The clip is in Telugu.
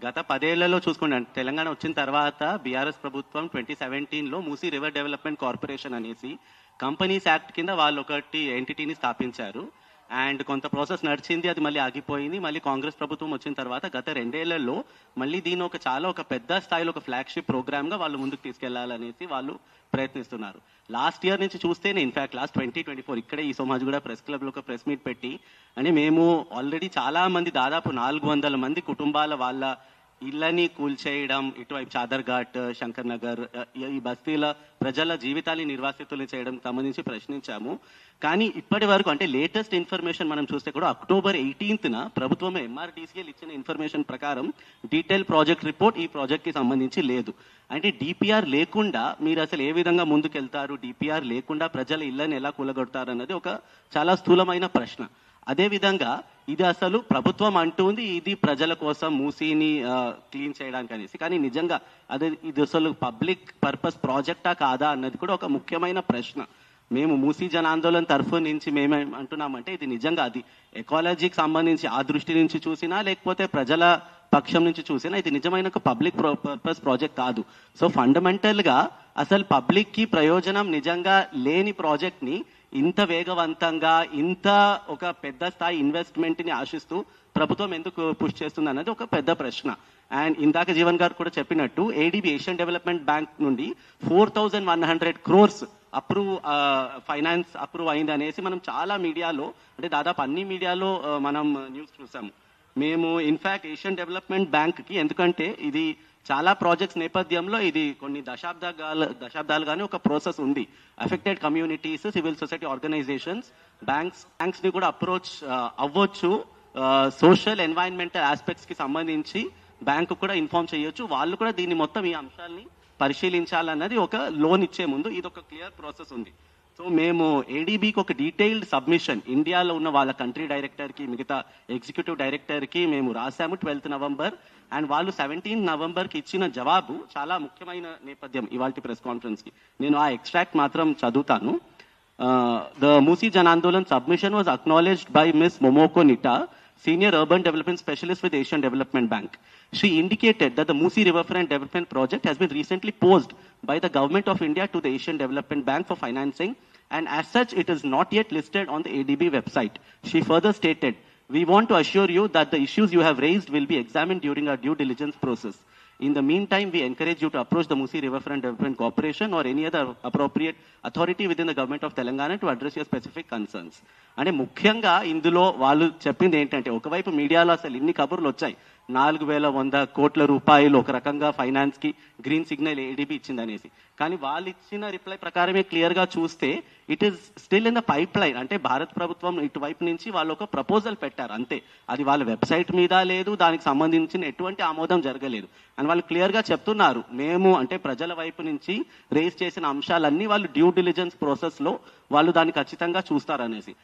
గత 10 ఏళ్లలో చూసుకుంటే తెలంగాణ వచ్చిన తర్వాత బీఆర్ఎస్ ప్రభుత్వం 2017లో మూసీ రివర్ డెవలప్మెంట్ కార్పొరేషన్ అనేసి కంపెనీస్ యాక్ట్ కింద వాళ్ళు ఒకటి ఎంటిటీని స్థాపించారు. అండ్ కొంత ప్రాసెస్ నడిచింది, అది మళ్ళీ ఆగిపోయింది. మళ్ళీ కాంగ్రెస్ ప్రభుత్వం వచ్చిన తర్వాత గత 2 ఏళ్లలో మళ్ళీ దీని ఒక పెద్ద స్థాయిలో ఒక ఫ్లాగ్షిప్ ప్రోగ్రామ్గా వాళ్ళు ముందుకు తీసుకెళ్లాలనేసి వాళ్ళు ప్రయత్నిస్తున్నారు. లాస్ట్ ఇయర్ నుంచి చూస్తేనే ఇన్ఫాక్ట్ లాస్ట్ 2024 ఇక్కడే ఈ సోమాజిగూడ ప్రెస్ క్లబ్లో ఒక ప్రెస్ మీట్ పెట్టి అంటే మేము ఆల్రెడీ చాలా మంది దాదాపు 400 మంది కుటుంబాల వాళ్ళ ఇళ్ళని కూల్చేయడం, ఇటువైపు చాదర్ఘాట్, శంకర్ నగర్, ఈ బస్తీల ప్రజల జీవితాన్ని నిర్వాసితులు చేయడం సంబంధించి ప్రశ్నించాము. కానీ ఇప్పటి వరకు అంటే లేటెస్ట్ ఇన్ఫర్మేషన్ మనం చూస్తే కూడా October 18న ప్రభుత్వం MRDCL ఇచ్చిన ఇన్ఫర్మేషన్ ప్రకారం డీటెయిల్ ప్రాజెక్ట్ రిపోర్ట్ ఈ ప్రాజెక్ట్ కి సంబంధించి లేదు. అంటే డిపిఆర్ లేకుండా మీరు అసలు ఏ విధంగా ముందుకెళ్తారు, డిపిఆర్ లేకుండా ప్రజల ఇళ్ళని ఎలా కూలగొడతారు అన్నది ఒక చాలా స్థూలమైన ప్రశ్న. అదేవిధంగా ఇది అసలు ప్రభుత్వం అంటుంది ఇది ప్రజల కోసం మూసీని క్లీన్ చేయడానికి అనేసి, కానీ నిజంగా ఇది అసలు పబ్లిక్ పర్పస్ ప్రాజెక్టా కాదా అన్నది కూడా ఒక ముఖ్యమైన ప్రశ్న. మేము మూసీ జన ఆందోళన తరఫు నుంచి మేమే అంటున్నామంటే ఇది నిజంగా అది ఎకాలజీకి సంబంధించి ఆ దృష్టి నుంచి చూసినా లేకపోతే ప్రజల పక్షం నుంచి చూసినా ఇది నిజమైన ఒక పబ్లిక్ పర్పస్ ప్రాజెక్ట్ కాదు. సో ఫండమెంటల్గా అసలు పబ్లిక్కి ప్రయోజనం నిజంగా లేని ప్రాజెక్ట్ని ఇంత వేగవంతంగా ఇంత ఒక పెద్ద స్థాయి ఇన్వెస్ట్మెంట్ని ఆశిస్తూ ప్రభుత్వం ఎందుకు పుష్ చేస్తుంది అన్నది ఒక పెద్ద ప్రశ్న. అండ్ ఇందాక జీవన్ గారు కూడా చెప్పినట్టు ఏడీబీ ఏషియన్ డెవలప్మెంట్ బ్యాంక్ నుండి 4100 crores ఫైనాన్స్ అప్రూవ్ అయింది అనేసి మనం చాలా మీడియాలో అంటే దాదాపు అన్ని మీడియాలో మనం న్యూస్ చూసాము. మేము ఇన్ఫాక్ట్ ఏషియన్ డెవలప్మెంట్ బ్యాంక్కి ఎందుకంటే ఇది చాలా ప్రాజెక్ట్స్ నేపథ్యంలో ఇది కొన్ని దశాబ్దాలుగానే ఒక ప్రాసెస్ ఉంది. Affected communities, civil society organisations banks ని కూడా అప్రోచ్ అవ్వచ్చు. సోషల్ ఎన్వైరన్మెంటల్ ఆస్పెక్ట్స్ కి సంబంధించి బ్యాంకు కూడా ఇన్ఫార్మ్ చేయొచ్చు. వాళ్ళు కూడా దీన్ని మొత్తం ఈ అంశాలని పరిశీలించాలన్నది ఒక లోన్ ఇచ్చే ముందు ఇది ఒక క్లియర్ ప్రాసెస్ ఉంది. సో మేము ఏడీబీకి ఒక డీటెయిల్డ్ సబ్మిషన్ ఇండియాలో ఉన్న వాళ్ళ కంట్రీ డైరెక్టర్కి, మిగతా ఎగ్జిక్యూటివ్ డైరెక్టర్కి మేము రాసాము 12th November. అండ్ వాళ్ళు 17th Novemberకి ఇచ్చిన జవాబు చాలా ముఖ్యమైన నేపథ్యం ఇవాళ ప్రెస్ కాన్ఫరెన్స్కి. నేను ఆ ఎక్స్ట్రాక్ట్ మాత్రం చదువుతాను. The Musi Jan Andolan submission was acknowledged by miss Momoko Nita, Senior Urban Development Specialist with Asian Development Bank. She indicated that the Musi Riverfront Development Project has been recently posed by the Government of India to the Asian Development Bank for financing, and as such, it is not yet listed on the ADB website. She further stated, "We want to assure you that the issues you have raised will be examined during our due diligence process. In the meantime, we encourage you to approach the Musi Riverfront Development Corporation or any other appropriate authority within the government of Telangana to address your specific concerns." అంటే ముఖ్యంగా ఇందులో వాళ్ళు చెప్పింది ఏంటంటే ఒకవైపు మీడియాలో అసలు ఇన్ని కబుర్లు వచ్చాయి, 4100 కోట్ల రూపాయలు ఒక రకంగా ఫైనాన్స్ కి గ్రీన్ సిగ్నల్ ఏడీబీ ఇచ్చింది అనేసి. కానీ వాళ్ళు ఇచ్చిన రిప్లై ప్రకారమే క్లియర్ గా చూస్తే it is still in the pipe line. అంటే భారత ప్రభుత్వం ఇటువైపు నుంచి వాళ్ళు ఒక ప్రపోజల్ పెట్టారు అంతే, అది వాళ్ళ వెబ్సైట్ మీద లేదు, దానికి సంబంధించిన ఎటువంటి ఆమోదం జరగలేదు. అండ్ వాళ్ళు క్లియర్ గా చెప్తున్నారు మేము అంటే ప్రజల వైపు నుంచి రేస్ చేసిన అంశాలన్నీ వాళ్ళు డ్యూ డిలిజెన్స్ ప్రాసెస్ లో వాళ్ళు దాన్ని ఖచ్చితంగా చూస్తారనేసి.